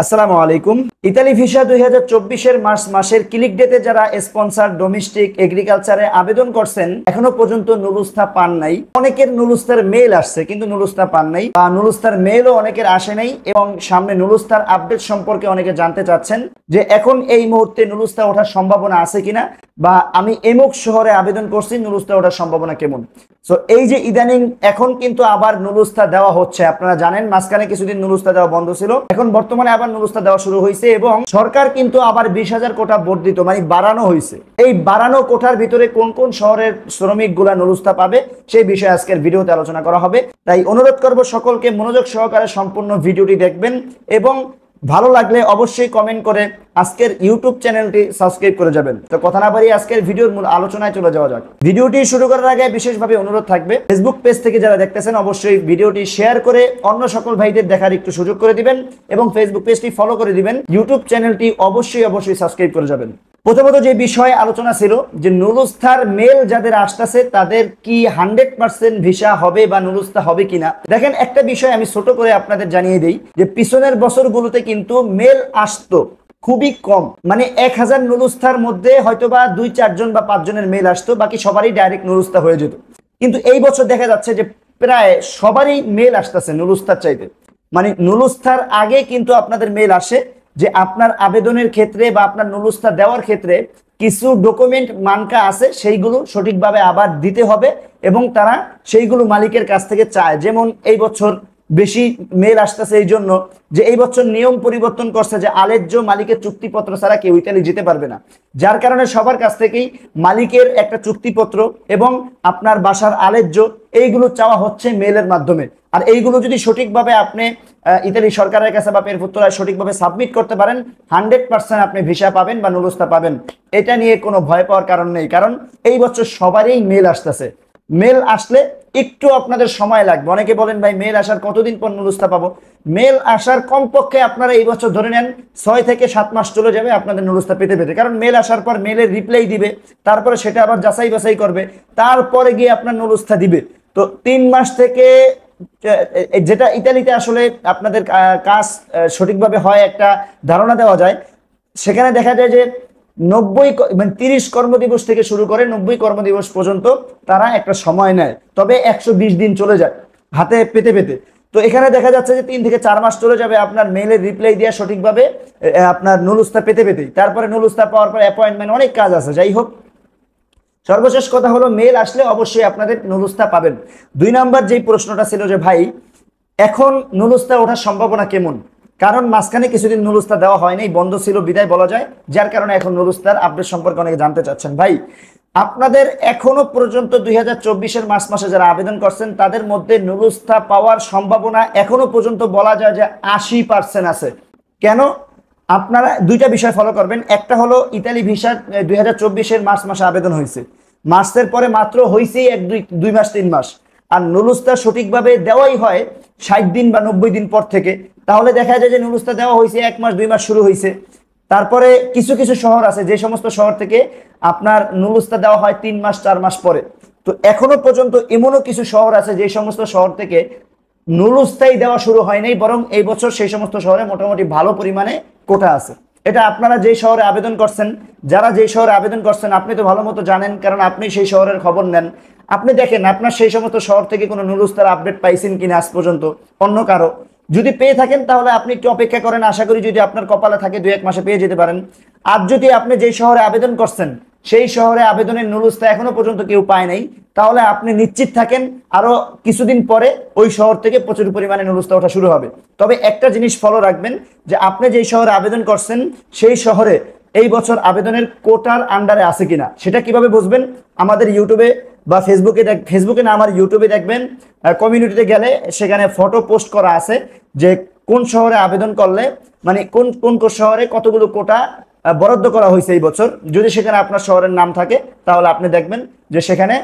আসসালামু আলাইকুম। Italy visa 2024 March মাসের ক্লিক ডেতে যারা স্পন্সর ডোমেস্টিক এগ্রিকালচারে আবেদন করছেন এখনো পর্যন্ত নুলুস্থা পান নাই। অনেকের নুলুস্থার মেল আসছে কিন্তু নুলুস্থা পান নাই, বা নুলুস্থার মেলও অনেকের আসে নাই। এবং সামনে নুলুস্থার আপডেট সম্পর্কে অনেকে জানতে চাচ্ছেন যে এখন এই মুহূর্তে নুলুস্থা ওঠার সম্ভাবনা আছে কিনা, বা আমি এমুক শহরে আবেদন করছি, নুলুস্থা ওঠার সম্ভাবনা কেমন। সো এই যে ইদানিং এখন কিন্তু আবার নুলুস্থা দেওয়া হচ্ছে, আপনারা জানেন মাঝখানে কিছুদিন নুলুস্থা দেওয়া বন্ধ ছিল, এখন বর্তমানে আবার নুলুস্থা দেওয়া শুরু হয়েছে এবং সরকার কিন্তু আবার 20,000 কোটা বর্ধিত মানে বাড়ানো হয়েছে। এই বাড়ানো কোটার ভিতরে কোন কোন শহরের শ্রমিক গুলা নুলুস্থা পাবে সেই বিষয়ে আজকের ভিডিওতে আলোচনা করা হবে। তাই অনুরোধ করব সকলকে মনোযোগ সহকারে সম্পূর্ণ ভিডিওটি দেখবেন এবং ভালো লাগলে অবশ্যই কমেন্ট করে আজকের ইউটিউব চ্যানেলটি সাবস্ক্রাইব করে যাবেন। তো কথা না বাড়িয়ে আজকের ভিডিওর মূল আলোচনায় চলে যাওয়া যাক। ভিডিওটি শুরু করার আগে বিশেষভাবে অনুরোধ থাকবে, ফেসবুক পেজ থেকে যারা দেখতেছেন অবশ্যই ভিডিওটি শেয়ার করে অন্য সকল ভাইদের দেখার একটু সুযোগ করে দিবেন এবং ফেসবুক পেজটি ফলো করে দিবেন। ইউটিউব চ্যানেলটি অবশ্যই সাবস্ক্রাইব করে যাবেন। প্রথমত যে বিষয়ে আলোচনা ছিল যে নুলুস্থার মেল যাদের আসতেছে তাদের কি 100% ভিসা হবে বা নুলুস্থা হবে কিনা। দেখেন, একটা বিষয় আমি ছোট করে আপনাদের জানিয়ে দিই যে পিছনের বছরগুলোতে কিন্তু মেল আসতো খুবই কম, মানে 1000 নুলুস্থার মধ্যে হয়তোবা 2-4 জন বা 5 জনের মেল আসতো, বাকি সবারই ডাইরেক্ট নুলুস্থা হয়ে যেত। কিন্তু এই বছর দেখা যাচ্ছে যে প্রায় সবারই মেল আসতেছে নুলুস্থার চাইতে, মানে নুলুস্থার আগে কিন্তু আপনাদের মেল আসে যে আপনার আবেদনের ক্ষেত্রে বা আপনার নুলুস্থা দেওয়ার ক্ষেত্রে কিছু ডকুমেন্ট মানকা আছে, সেইগুলো সঠিকভাবে আবার দিতে হবে এবং তারা সেইগুলো মালিকের কাছ থেকে চায়। যেমন এই বছর বেশি মেল আসতেছে এই জন্য যে এই বছর নিয়ম পরিবর্তন করছে যে আলেজ্য মালিকের চুক্তিপত্র ছাড়া কেউ ইতালি যেতে পারবে না, যার কারণে সবার কাছ থেকেই মালিকের একটা চুক্তিপত্র এবং আপনার বাসার আলেজ্য এইগুলো চাওয়া হচ্ছে মেলের মাধ্যমে। আর এইগুলো যদি সঠিকভাবে আপনি ইতালি সরকারের কাছে বা পেরফুত্তরায় সঠিকভাবে সাবমিট করতে পারেন 100% আপনি ভিসা পাবেন বা নুলুস্থা পাবেন। এটা নিয়ে কোনো ভয় পাওয়ার কারণ নেই, কারণ এই বছর সবারই মেল আসতেছে। মেল আসলে একটু আপনাদের সময় লাগবে। অনেকে বলেন ভাই মেল আসার কতদিন পর নুলুস্থা পাবো। মেল আসার কমপক্ষে আপনারা এই বছর ধরে নেন 6 থেকে 7 মাস চলে যাবে আপনাদের নুলুস্থা পেতে পেতে, কারণ মেল আসার পর মেলের রিপ্লাই দিবে, তারপরে সেটা আবার যাচাই বাছাই করবে, তারপরে গিয়ে আপনার নুলুস্থা দিবে। তো 3 মাস থেকে, যেটা ইতালিতে আসলে আপনাদের কাজ সঠিকভাবে হয় একটা ধারণা দেওয়া যায়, সেখানে দেখা যায় যে 30 কর্মদিবস থেকে শুরু করে 90 কর্মদিবস পর্যন্ত তারা একটা সময় নেয়, তবে 120 দিন চলে যায় হাতে পেতে পেতে। তো এখানে দেখা যাচ্ছে যে 3 থেকে 4 মাস চলে যাবে আপনার মেলের রিপ্লাই দেওয়া সঠিকভাবে আপনার নুলুস্থা পেতে পেতেই। তারপরে নুলুস্থা পাওয়ার পর অ্যাপয়েন্টমেন্ট, অনেক কাজ আছে। যাই হোক, সর্বশেষ কথা হলো মেল আসলে অবশ্যই আপনাদের নুলুস্থা পাবেন। 2 নাম্বার যেই প্রশ্নটা ছিল যে ভাই এখন নুলুস্থা ওঠার সম্ভাবনা কেমন, কারণ মাঝখানে কিছুদিন নুলুস্থা দেওয়া হয়নি, বন্ধ ছিল বিদায় বলা যায়, যার কারণে এখন নুলুস্থার আপডেট সম্পর্কে অনেকে জানতে চাচ্ছেন। ভাই আপনাদের এখনো পর্যন্ত 2024 মার্চ মাসে যারা আবেদন করছেন তাদের মধ্যে নুলুস্থা পাওয়ার সম্ভাবনা এখনো পর্যন্ত বলা যায় যে 80% আছে। কেন? আপনারা দুইটা বিষয় ফলো করবেন। একটা হলো ইতালি ভিসা 2024 মার্চ মাসে আবেদন হয়েছে, মার্চের পরে মাত্র হয়েছে 2 মাস 3 মাস, আর নুলুস্থা সঠিকভাবে দেওয়াই হয় 60 দিন বা 90 দিন পর থেকে। তাহলে দেখা যায় যে নুলুস্থা দেওয়া হয়েছে 1 মাস 2 মাস শুরু হয়েছে। তারপরে কিছু কিছু শহর আছে যে সমস্ত শহর থেকে আপনার নুলুস্থা দেওয়া হয় 3 মাস 4 মাস পরে। তো এখনো পর্যন্ত এমনও কিছু শহর আছে যে সমস্ত শহর থেকে নুলুস্থাই দেওয়া শুরু হয় নাই, বরং এই বছর সেই সমস্ত শহরে মোটামুটি ভালো পরিমাণে কোটা আছে। এটা আপনারা যেই শহরে আবেদন করছেন, যারা যেই শহরে আবেদন করছেন আপনি তো ভালো মতো জানেন, কারণ আপনি সেই শহরের খবর নেন। আপনি দেখেন আপনার সেই সমস্ত শহর থেকে কোনো নুলুস্থার আপডেট পাইছেন কিনা আজ পর্যন্ত অন্য কারো। যদি পেয়ে থাকেন তাহলে আপনি একটু অপেক্ষা করেন, আশা করি যদি আপনার কপালে থাকে 2-1 মাসে পেয়ে যেতে পারেন। আর যদি আপনি যেই শহরে আবেদন করছেন সেই শহরে আবেদনের নুলুস্থা এখনো পর্যন্ত কেউ পায় নাই, তাহলে আপনি নিশ্চিত থাকেন আরো কিছুদিন পরে ওই শহর থেকে প্রচুর পরিমাণে নুলুস্থা ওঠা শুরু হবে। তবে একটা জিনিস ফলো রাখবেন যে আপনি যেই শহরে আবেদন করছেন সেই শহরে এই বছর আবেদনের কোটার আন্ডারে আছে কিনা। সেটা কিভাবে বুঝবেন? আমাদের ইউটিউবে বা ফেসবুকে না, আমার ইউটিউবে দেখবেন কমিউনিটিতে গেলে সেখানে ফটো পোস্ট করা আছে যে কোন শহরে আবেদন করলে মানে কোন কোন শহরে কতগুলো কোটা বরাদ্দ করা হয়েছে এই বছর। যদি সেখানে আপনার শহরের নাম থাকে তাহলে আপনি দেখবেন যে সেখানে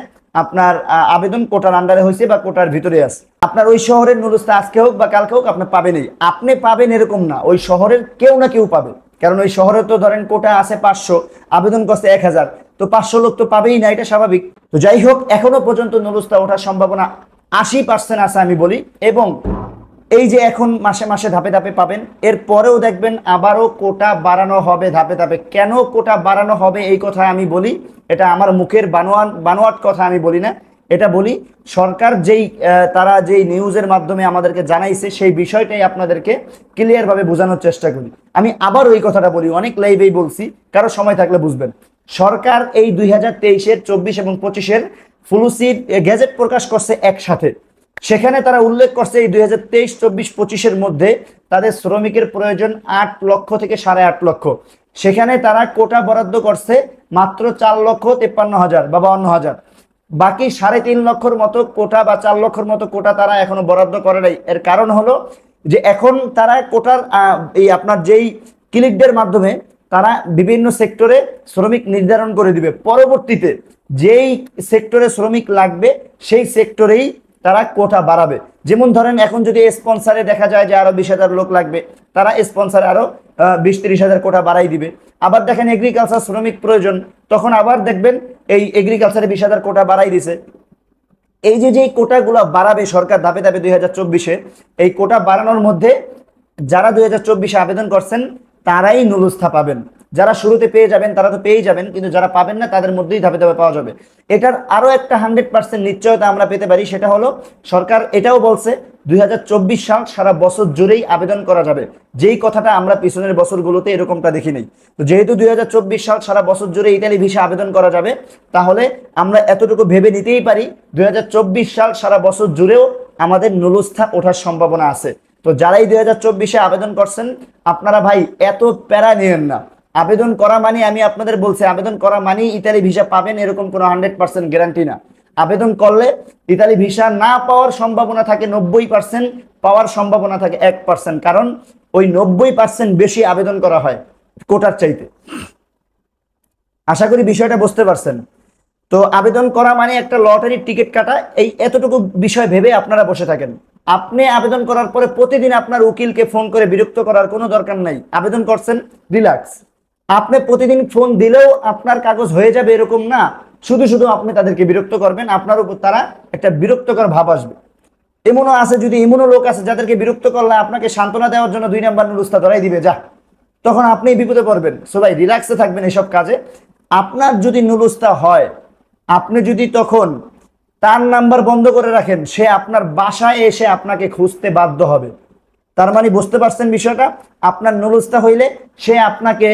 আপনার আবেদন কোটার আন্ডারে হয়েছে বা কোটার ভিতরে আছে। আপনার ওই শহরের নুলুস্থা আজকে হোক বা কালকে হোক আপনি পাবেনই। আপনি পাবেন এরকম না, ওই শহরের কেউ না কেউ পাবে, কারণ ওই শহরে তো ধরেন কোটা আছে 500, আবেদন করছে 1000, তো 500 লোক তো পাবেই না, এটা স্বাভাবিক। তো যাই হোক, এখনো পর্যন্ত নুলুস্থা ওঠার সম্ভাবনা 80% আছে আমি বলি। এবং এই যে এখন মাসে মাসে ধাপে ধাপে পাবেন, এর পরেও দেখবেন আবারও কোটা বাড়ানো হবে ধাপে ধাপে। কেন কোটা বাড়ানো হবে এই কথা আমি বলি, এটা আমার মুখের বানোয়াট কথা আমি বলি না, এটা বলি সরকার তারা যেই নিউজের মাধ্যমে আমাদেরকে জানাইছে সেই বিষয়টাই আপনাদেরকে ক্লিয়ারভাবে বোঝানোর চেষ্টা করি। আমি আবার ওই কথাটা বলি, অনেক লাইভেই বলছি, কারো সময় থাকলে বুঝবেন। সরকার এই 2023-এর 24 এবং 25-এর ফ্লুসিড গেজেট প্রকাশ করছে একসাথে। সেখানে তারা উল্লেখ করছে এই 2023, 24, 25-এর মধ্যে তাদের শ্রমিকের প্রয়োজন 8 লক্ষ থেকে 8.5 লক্ষ। সেখানে তারা কোটা বরাদ্দ করছে মাত্র 4,53,000 বা 52,000। বাকি 3.5 লক্ষর মতো কোটা বা 4 লক্ষর মতো কোটা তারা এখনো বরাদ্দ করে নাই। এর কারণ হলো যে এখন তারা কোটার এই আপনার যেই ক্লিকদের মাধ্যমে তারা বিভিন্ন সেক্টরে শ্রমিক নির্ধারণ করে দিবে, পরবর্তীতে যেই সেক্টরে শ্রমিক লাগবে সেই সেক্টরেই তারা কোটা বাড়াবে। যেমন ধরেন এখন যদি স্পন্সারে দেখা যায় যে আরো 20,000 লোক লাগবে, তারা স্পন্সারে আরো 20-30,000 কোটা বাড়াই দিবে। আবার দেখেন এগ্রিকালচার শ্রমিক প্রয়োজন, তখন আবার দেখবেন এই এগ্রিকালচারে 20,000 কোটা বাড়াই দিছে। এই যে কোটাগুলো বাড়াবে সরকার ধাপে ধাপে 2024-এ, এই কোটা বাড়ানোর মধ্যে যারা 2024-এ আবেদন করছেন তারাই নুলুস্থা পাবেন। যারা শুরুতে পেয়ে যাবেন তারা তো পেয়েই যাবেন, কিন্তু যারা পাবেন না তাদের মধ্যেই ধাপে ধাপে পাওয়া যাবে। এটার আরো একটা 100% নিশ্চয়তা আমরা পেতে পারি, সেটা হলো সরকার এটাও বলছে 2024 সাল সারা বছর জুড়েই আবেদন করা যাবে, যেই কথাটা আমরা পিছনের বছরগুলোতে এরকমটা দেখি নাই। তো যেহেতু 2024 সাল সারা বছর জুড়ে ইতালি ভিসা আবেদন করা যাবে, তাহলে আমরা এতটুকু ভেবে নিতেই পারি 2024 সাল সারা বছর জুড়েও আমাদের নুলুস্থা ওঠার সম্ভাবনা আছে। তো যারাই 2024-এ আবেদন করছেন আপনারা ভাই এত প্যারা নিয়েন না। আবেদন করা মানে, আমি আপনাদের বলছি, আবেদন করা মানেই ইতালি ভিসা পাবেন এরকম কোনো 100% গ্যারান্টি না। আবেদন করলে ইতালি ভিসা না পাওয়ার সম্ভাবনা থাকে 90%, পাওয়ার সম্ভাবনা থাকে 1%, কারণ ওই 90% বেশি আবেদন করা হয় কোটার চাইতে। আশা করি বিষয়টা বুঝতে পারছেন। তো আবেদন করা মানে একটা লটারির টিকিট কাটা, এই এতটুকু বিষয় ভেবে আপনারা বসে থাকেন। আপনি আবেদন করার পরে প্রতিদিন আপনার উকিলকে ফোন করে বিরক্ত করার কোনো দরকার নাই। আবেদন করছেন, রিল্যাক্স। আপনি প্রতিদিন ফোন দিলেও আপনার কাগজ হয়ে যাবে এরকম না, শুধু শুধু আপনি তাদেরকে বিরক্ত করবেন, আপনার উপর তারা একটা বিরক্তকর ভাব আসবে। এমনও আছে, যদি এমনও লোক আছে যাদেরকে বিরক্ত করলে আপনাকে সান্ত্বনা দেওয়ার জন্য 2 নাম্বার নুলুস্থা ধরাই দিবে, যা, তখন আপনি বিপদে পড়বেন। সো ভাই রিল্যাক্সে থাকবেন এসব কাজে। আপনার যদি নুলুস্থা হয়, আপনি যদি তখন তার নাম্বার বন্ধ করে রাখেন, সে আপনার বাসায় এসে আপনাকে খুঁজতে বাধ্য হবে। তার মানে বুঝতে পারছেন বিষয়টা? আপনার নুলুস্থা হইলে সে আপনাকে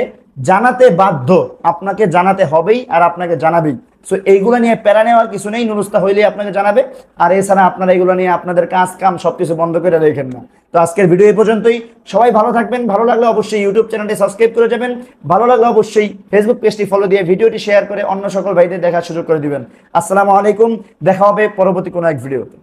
জানাতে বাধ্য, আপনাকে জানাতে হবেই আর আপনাকে জানাবেই। সো এইগুলো নিয়ে প্যারা নেওয়ার কিছু নেই, নুলুস্থা হইলেই আপনাকে জানাবে। আর এছাড়া আপনারা এগুলো নিয়ে আপনাদের কাজ কাম সবকিছু বন্ধ করে রেখেন না। তো আজকের ভিডিও এই পর্যন্তই। সবাই ভালো থাকবেন। ভালো লাগলে অবশ্যই ইউটিউব চ্যানেলটি সাবস্ক্রাইব করে যাবেন। ভালো লাগলে অবশ্যই ফেসবুক পেজটি ফলো দিয়ে ভিডিওটি শেয়ার করে অন্য সকল ভাইদের দেখার সুযোগ করে দিবেন। আসসালামু আলাইকুম, দেখা হবে পরবর্তী কোনো এক ভিডিওতে।